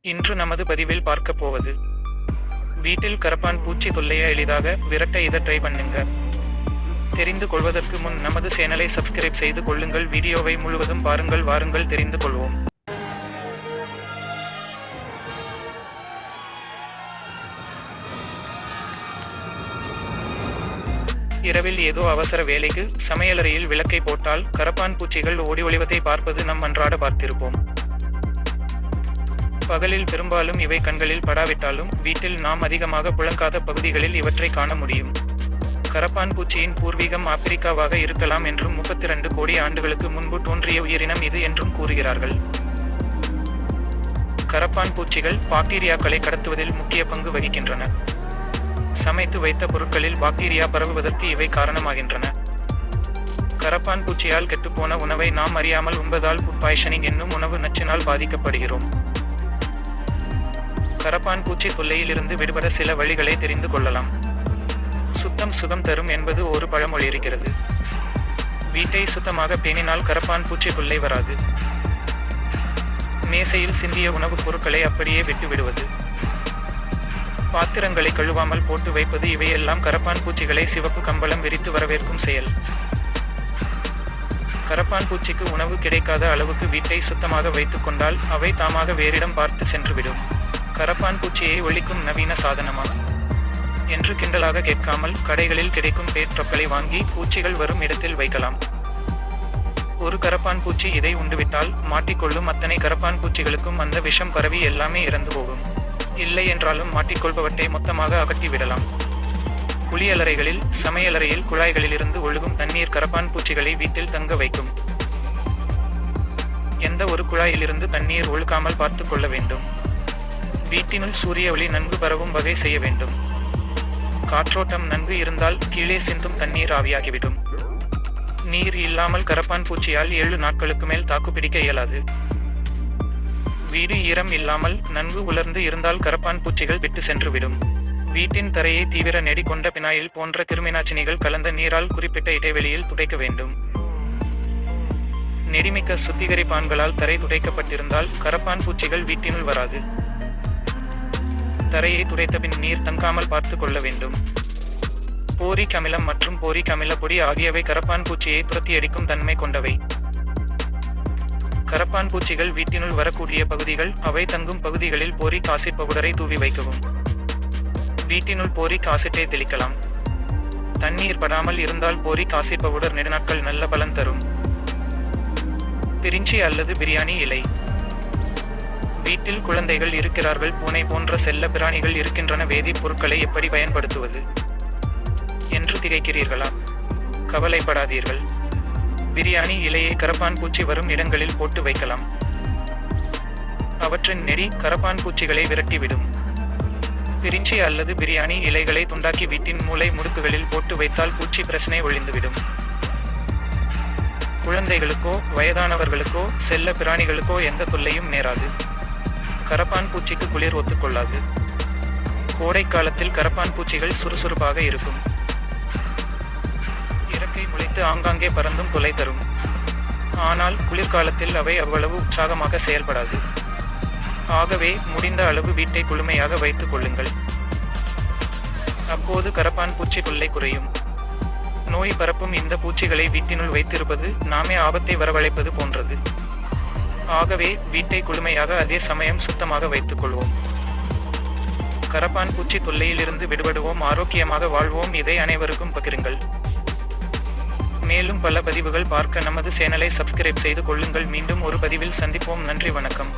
இன்று நமது பதிவில் பார்க்க போவது வீட்டில் கரப்பான் பூச்சி தொல்லையை எளிதாக விரட்ட இதை ட்ரை பண்ணுங்க. தெரிந்து கொள்வதற்கு முன் நமது சேனலை சப்ஸ்கிரைப் செய்து கொள்ளுங்கள். வீடியோவை முழுவதும் பாருங்கள். வாருங்கள் தெரிந்து கொள்வோம். இரவில் ஏதோ அவசர வேலைக்கு சமையலறையில் விளக்கை போட்டால் கரப்பான் பூச்சிகள் ஓடி ஒளிவதை பார்ப்பது நம் அன்றாட பார்த்திருப்போம். பகலில் பெரும்பாலும் இவை கண்களில் படாவிட்டாலும் வீட்டில் நாம் அதிகமாக புழங்காத பகுதிகளில் இவற்றை காண முடியும். கரப்பான் பூச்சியின் பூர்வீகம் ஆப்பிரிக்காவாக இருக்கலாம் என்றும் 32 கோடி ஆண்டுகளுக்கு முன்பு தோன்றிய உயிரினம் இது என்றும் கூறுகிறார்கள். கரப்பான் பூச்சிகள் பாக்டீரியாக்களை கடத்துவதில் முக்கிய பங்கு வகிக்கின்றன. சமைத்து வைத்த பொருட்களில் பாக்டீரியா பரவுவதற்கு இவை காரணமாகின்றன. கரப்பான் பூச்சியால் கெட்டுப்போன உணவை நாம் அறியாமல் உண்பதால் ஃபுட் பாய்சனிங் என்னும் உணவு நச்சினால் பாதிக்கப்படுகிறோம். கரப்பான் பூச்சி தொல்லையிலிருந்து விடுபட சில வழிகளை தெரிந்து கொள்ளலாம். சுத்தம் சுகம் தரும் என்பது ஒரு பழமொழி இருக்கிறது. வீட்டை சுத்தமாக பேணினால் கரப்பான் பூச்சி தொல்லை வராது. மேசையில் சிந்திய உணவுப் பொருட்களை அப்படியே விட்டு விடுவது, பாத்திரங்களை கழுவாமல் போட்டு வைப்பது இவையெல்லாம் கரப்பான் பூச்சிகளை சிவப்பு கம்பளம் விரித்து வரவேற்கும் செயல். கரப்பான் பூச்சிக்கு உணவு கிடைக்காத அளவுக்கு வீட்டை சுத்தமாக வைத்துக் கொண்டால் அவை தாமாக வேறிடம் பார்த்து சென்றுவிடும். கரப்பான் பூச்சியை ஒழிக்கும் நவீன சாதனமா என்று கிண்டலாக கேட்காமல் கடைகளில் கிடைக்கும் பேட்ரப்களை வாங்கி பூச்சிகள் வரும் இடத்தில் வைக்கலாம். ஒரு கரப்பான் பூச்சி இதை உண்டுவிட்டால் மாட்டிக்கொள்ளும் அத்தனை கரப்பான் பூச்சிகளுக்கும் அந்த விஷம் பரவி எல்லாமே இறந்து போகும். இல்லை என்றாலும் மாட்டிக்கொள்பவற்றை மொத்தமாக அகற்றிவிடலாம். குளியலறைகளில் சமையலறையில் குழாய்களிலிருந்து ஒழுகும் தண்ணீர் கரப்பான் பூச்சிகளை வீட்டில் தங்க வைக்கும். எந்த ஒரு குழாயிலிருந்து தண்ணீர் ஒழுகாமல் பார்த்து கொள்ள வேண்டும். வீட்டினுள் சூரிய ஒளி நன்கு பரவும் வகை செய்ய வேண்டும். காற்றோட்டம் நன்கு இருந்தால் கீழே சிந்தும் தண்ணீர் ஆவியாகிவிடும். நீர் இல்லாமல் கரப்பான் பூச்சியால் 7 நாட்களுக்கு மேல் தாக்குப்பிடிக்க இயலாது. வீடு ஈரம் இல்லாமல் நன்கு உலர்ந்து இருந்தால் கரப்பான் பூச்சிகள் விட்டு சென்றுவிடும். வீட்டின் தரையை தீவிர நெடி கொண்ட பினாயில் போன்ற கிருமிநாசினிகள் கலந்த நீரால் குறிப்பிட்ட இடைவெளியில் துடைக்க வேண்டும். நெடிமிக்க சுத்திகரிப்பான்களால் தரை துடைக்கப்பட்டிருந்தால் கரப்பான் பூச்சிகள் வீட்டினுள் வராது. தரையை துடைத்த பின் நீர் தங்காமல் பார்த்து கொள்ள வேண்டும். போரிக் அமிலம் மற்றும் போரிக் அமில பொடி ஆகியவை கரப்பான் பூச்சியை துரத்தியடிக்கும் தன்மை கொண்டவை. கரப்பான் பூச்சிகள் வீட்டினுள் வரக்கூடிய பகுதிகள் அவை தங்கும் பகுதிகளில் போரிக் ஆசிட் பவுடரை தூவி வைக்கவும். வீட்டினுள் போரிக் ஆசிட்டை தெளிக்கலாம். தண்ணீர் படாமல் இருந்தால் போரிக் ஆசிட் பவுடர் நெடுநாட்கள் நல்ல பலன் தரும். பிரிஞ்சி அல்லது பிரியாணி இலை. வீட்டில் குழந்தைகள் இருக்கிறார்கள், பூனை போன்ற செல்ல பிராணிகள் இருக்கின்றன, வேதிப் பொருட்களை எப்படி பயன்படுத்துவது என்று திகைக்கிறீர்களா? கவலைப்படாதீர்கள். பிரியாணி இலையை கரப்பான் பூச்சி வரும் இடங்களில் போட்டு வைக்கலாம். அவற்றின் நெடி கரப்பான் பூச்சிகளை விரட்டிவிடும். பிரிஞ்சி அல்லது பிரியாணி இலைகளை துண்டாக்கி வீட்டின் மூலை முடுக்குகளில் போட்டு வைத்தால் பூச்சி பிரச்சனை ஒழிந்துவிடும். குழந்தைகளுக்கோ வயதானவர்களுக்கோ செல்ல பிராணிகளுக்கோ எந்த தொல்லையும் நேராது. கரப்பான் பூச்சிக்கு குளிர் ஒத்துக்கொள்ளாது. கோடை காலத்தில் கரப்பான் பூச்சிகள் சுறுசுறுப்பாக இருக்கும். இறக்கை முளைத்து ஆங்காங்கே பறந்தும் தொலை தரும். ஆனால் குளிர்காலத்தில் அவை அவ்வளவு உற்சாகமாக செயல்படாது. ஆகவே முடிந்த அளவு வீட்டை குளுமையாக வைத்துக் கொள்ளுங்கள். அப்போது கரப்பான் பூச்சி தொல்லை குறையும். நோய் பரப்பும் இந்த பூச்சிகளை வீட்டினுள் வைத்திருப்பது நாமே ஆபத்தை வரவழைப்பது போன்றது. ஆகவே வீட்டை குளுமையாக அதே சமயம் சுத்தமாக வைத்துக் கொள்வோம். கரப்பான் பூச்சி தொல்லையிலிருந்து விடுபடுவோம், ஆரோக்கியமாக வாழ்வோம். இதை அனைவருக்கும் பகிருங்கள். மேலும் பல பதிவுகள் பார்க்க நமது சேனலை சப்ஸ்கிரைப் செய்து கொள்ளுங்கள். மீண்டும் ஒரு பதிவில் சந்திப்போம். நன்றி, வணக்கம்.